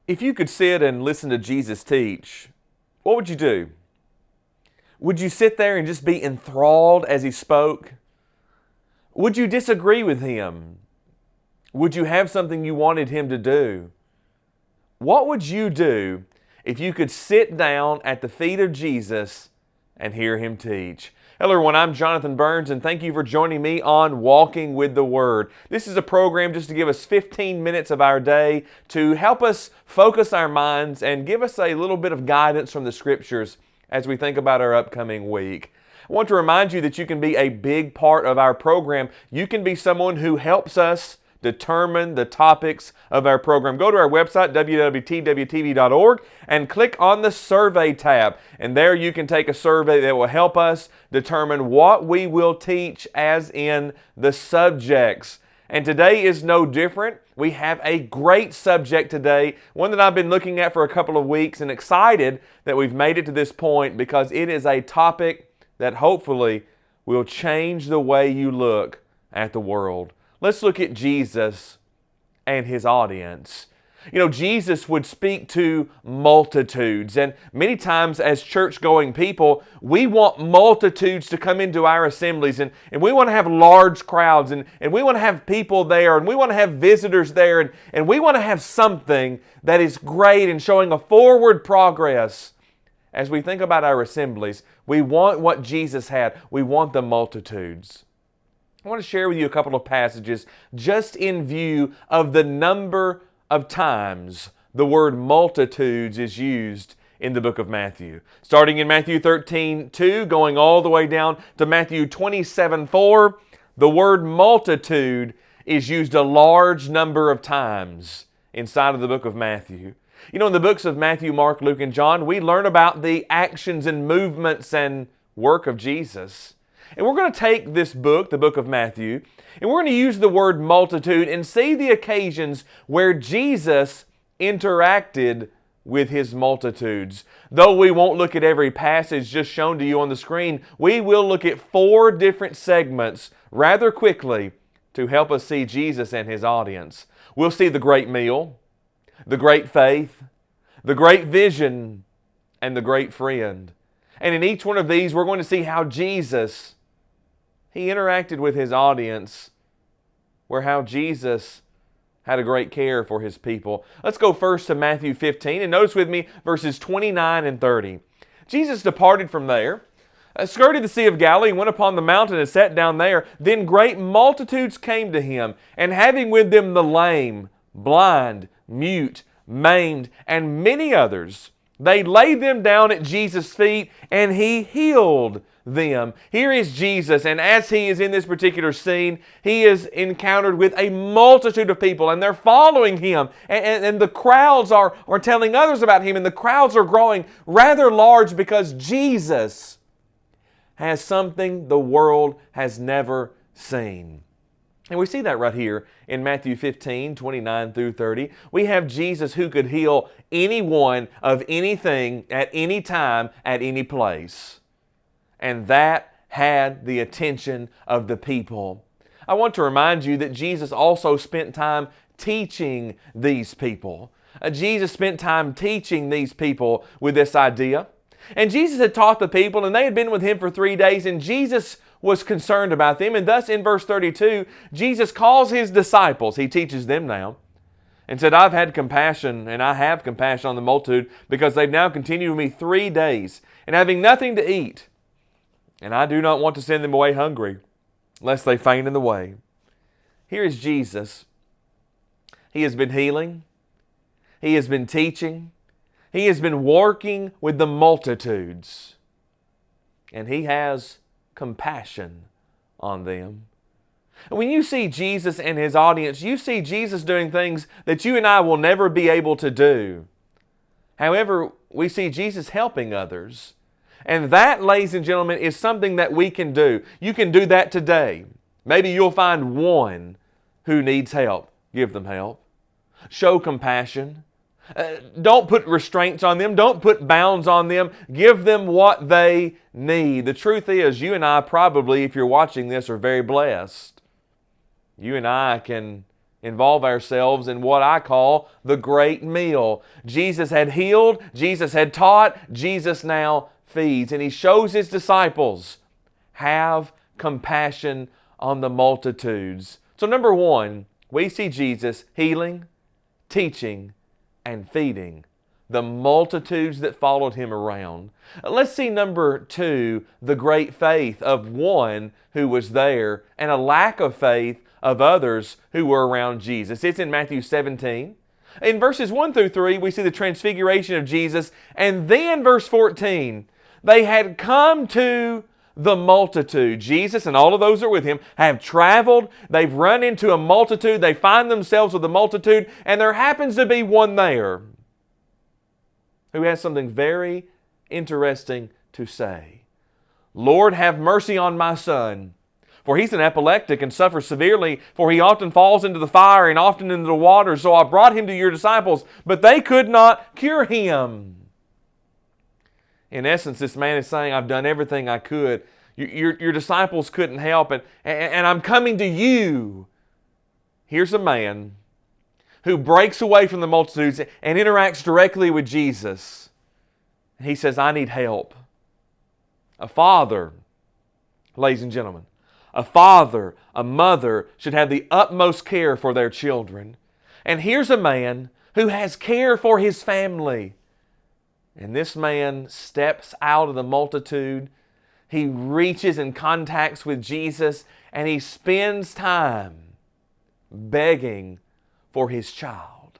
If you could sit and listen to Jesus teach, what would you do? Would you sit there and just be enthralled as He spoke? Would you disagree with Him? Would you have something you wanted Him to do? What would you do if you could sit down at the feet of Jesus and hear Him teach? Hello everyone, I'm Jonathan Burns and thank you for joining me on Walking with the Word. This is a program just to give us 15 minutes of our day to help us focus our minds and give us a little bit of guidance from the Scriptures as we think about our upcoming week. I want to remind you that you can be a big part of our program. You can be someone who helps us determine the topics of our program. Go to our website, www.twtv.org, and click on the Survey tab. And there you can take a survey that will help us determine what we will teach as in the subjects. And today is no different. We have a great subject today, one that I've been looking at for a couple of weeks and excited that we've made it to this point because it is a topic that hopefully will change the way you look at the world. Let's look at Jesus and His audience. You know, Jesus would speak to multitudes, and many times as church-going people, we want multitudes to come into our assemblies, and we want to have large crowds, and we want to have people there, and we want to have visitors there, and we want to have something that is great and showing a forward progress. As we think about our assemblies, we want what Jesus had. We want the multitudes. I want to share with you a couple of passages just in view of the number of times the word multitudes is used in the book of Matthew. Starting in Matthew 13:2, going all the way down to Matthew 27:4, the word multitude is used a large number of times inside of the book of Matthew. You know, in the books of Matthew, Mark, Luke, and John, we learn about the actions and movements and work of Jesus. And we're going to take this book, the book of Matthew, and we're going to use the word multitude and see the occasions where Jesus interacted with His multitudes. Though we won't look at every passage just shown to you on the screen, we will look at 4 different segments rather quickly to help us see Jesus and His audience. We'll see the great meal, the great faith, the great vision, and the great friend. And in each one of these, we're going to see how Jesus, He interacted with His audience, where how Jesus had a great care for His people. Let's go first to Matthew 15, and notice with me verses 29 and 30. Jesus departed from there, skirted the Sea of Galilee, and went upon the mountain and sat down there. Then great multitudes came to Him, and having with them the lame, blind, mute, maimed, and many others, they laid them down at Jesus' feet, and He healed them. Here is Jesus, and as He is in this particular scene, He is encountered with a multitude of people, and they're following Him, and the crowds are telling others about Him, and the crowds are growing rather large because Jesus has something the world has never seen. And we see that right here in Matthew 15, 29 through 30. We have Jesus who could heal anyone of anything at any time, at any place. And that had the attention of the people. I want to remind you that Jesus also spent time teaching these people. Jesus spent time teaching these people with this idea. And Jesus had taught the people, and they had been with Him for 3 days, and Jesus was concerned about them. And thus in verse 32, Jesus calls His disciples, He teaches them now, and said, I've had compassion, and I have compassion on the multitude, because they've now continued with me 3 days, and having nothing to eat. And I do not want to send them away hungry, lest they faint in the way. Here is Jesus. He has been healing. He has been teaching. He has been working with the multitudes. And He has compassion on them. And when you see Jesus and His audience, you see Jesus doing things that you and I will never be able to do. However, we see Jesus helping others. And that, ladies and gentlemen, is something that we can do. You can do that today. Maybe you'll find one who needs help. Give them help. Show compassion. Don't put restraints on them. Don't put bounds on them. Give them what they need. The truth is, you and I probably, if you're watching this, are very blessed. You and I can involve ourselves in what I call the great meal. Jesus had healed, Jesus had taught, Jesus now feeds. And He shows His disciples, have compassion on the multitudes. So number one, we see Jesus healing, teaching, and feeding the multitudes that followed Him around. Let's see number two, the great faith of one who was there and a lack of faith of others who were around Jesus. It's in Matthew 17. In verses 1 through 3, we see the transfiguration of Jesus. And then verse 14, they had come to the multitude. Jesus and all of those that are with Him have traveled. They've run into a multitude. They find themselves with a multitude. And there happens to be one there who has something very interesting to say. Lord, have mercy on my son, for he's an epileptic and suffers severely, for he often falls into the fire and often into the water. So I brought him to your disciples, but they could not cure him. In essence, this man is saying, I've done everything I could. Your disciples couldn't help it, and I'm coming to you. Here's a man who breaks away from the multitudes and interacts directly with Jesus. He says, I need help. A father, ladies and gentlemen, a father, a mother should have the utmost care for their children. And here's a man who has care for his family. And this man steps out of the multitude. He reaches and contacts with Jesus, and he spends time begging for his child.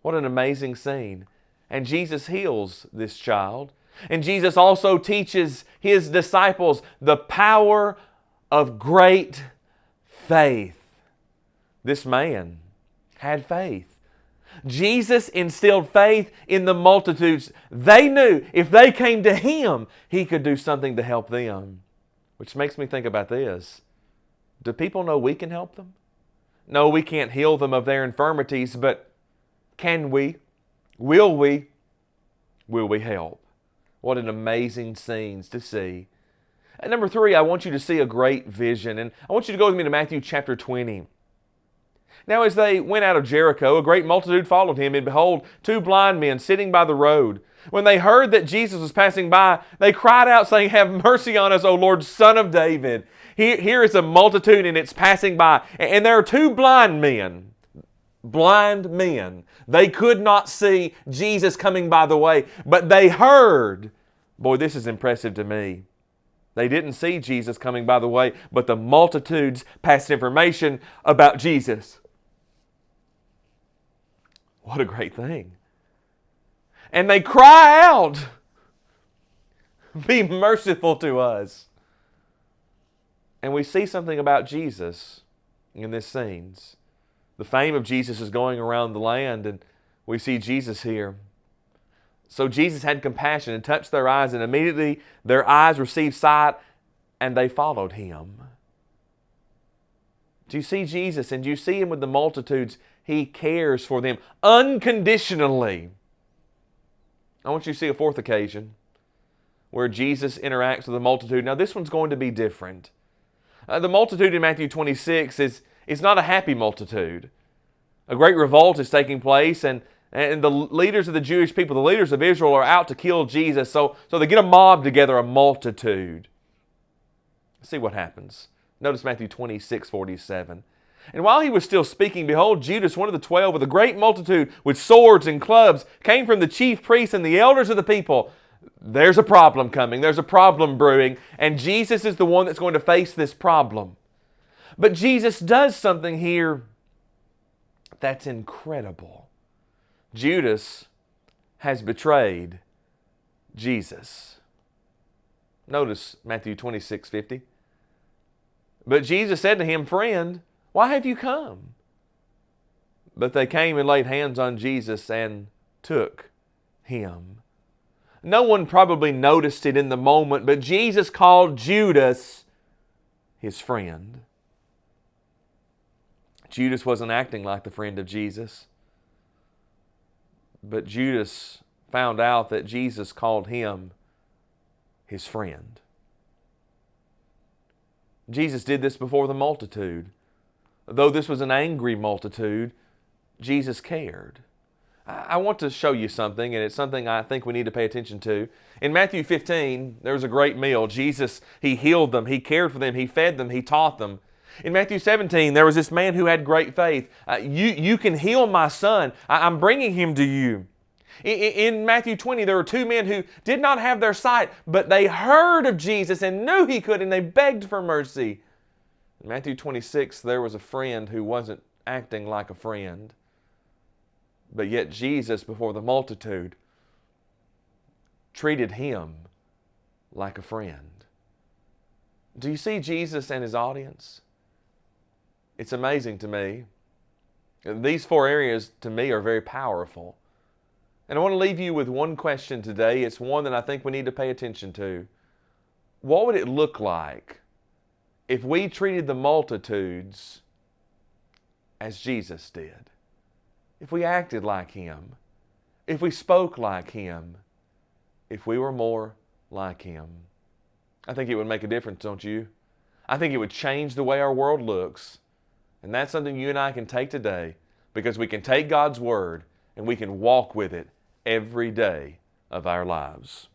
What an amazing scene. And Jesus heals this child. And Jesus also teaches His disciples the power of great faith. This man had faith. Jesus instilled faith in the multitudes. They knew if they came to Him, He could do something to help them. Which makes me think about this. Do people know we can help them? No, we can't heal them of their infirmities, but can we? Will we? Will we help? What an amazing scene to see. And number three, I want you to see a great vision. And I want you to go with me to Matthew chapter 20. Now as they went out of Jericho, a great multitude followed Him, and behold, two blind men sitting by the road. When they heard that Jesus was passing by, they cried out, saying, have mercy on us, O Lord, Son of David. Here is a multitude, and it's passing by. And there are two blind men. Blind men. They could not see Jesus coming by the way, but they heard. Boy, this is impressive to me. They didn't see Jesus coming by the way, but the multitudes passed information about Jesus. What a great thing. And they cry out, be merciful to us. And we see something about Jesus in this scene. The fame of Jesus is going around the land, and we see Jesus here. So Jesus had compassion and touched their eyes, and immediately their eyes received sight, and they followed Him. Do you see Jesus? And do you see Him with the multitudes? He cares for them unconditionally. I want you to see a fourth occasion where Jesus interacts with the multitude. Now this one's going to be different. The multitude in Matthew 26 is not a happy multitude. A great revolt is taking place, and the leaders of the Jewish people, the leaders of Israel, are out to kill Jesus. So they get a mob together, a multitude. Let's see what happens. Notice Matthew 26:47. And while He was still speaking, behold, Judas, one of the 12, with a great multitude with swords and clubs, came from the chief priests and the elders of the people. There's a problem coming. There's a problem brewing. And Jesus is the one that's going to face this problem. But Jesus does something here that's incredible. Judas has betrayed Jesus. Notice Matthew 26:50. But Jesus said to him, friend, why have you come? But they came and laid hands on Jesus and took Him. No one probably noticed it in the moment, but Jesus called Judas His friend. Judas wasn't acting like the friend of Jesus. But Judas found out that Jesus called him His friend. Jesus did this before the multitude. Though this was an angry multitude, Jesus cared. I want to show you something, and it's something I think we need to pay attention to. In Matthew 15, there was a great meal. Jesus, He healed them, He cared for them, He fed them, He taught them. In Matthew 17, there was this man who had great faith. You can heal my son. I'm bringing him to you. In Matthew 20, there were two men who did not have their sight, but they heard of Jesus and knew He could, and they begged for mercy. In Matthew 26, there was a friend who wasn't acting like a friend. But yet Jesus, before the multitude, treated him like a friend. Do you see Jesus and His audience? It's amazing to me. These four areas, to me, are very powerful. And I want to leave you with one question today. It's one that I think we need to pay attention to. What would it look like if we treated the multitudes as Jesus did? If we acted like Him, if we spoke like Him, if we were more like Him? I think it would make a difference, don't you? I think it would change the way our world looks. And that's something you and I can take today, because we can take God's Word and we can walk with it every day of our lives.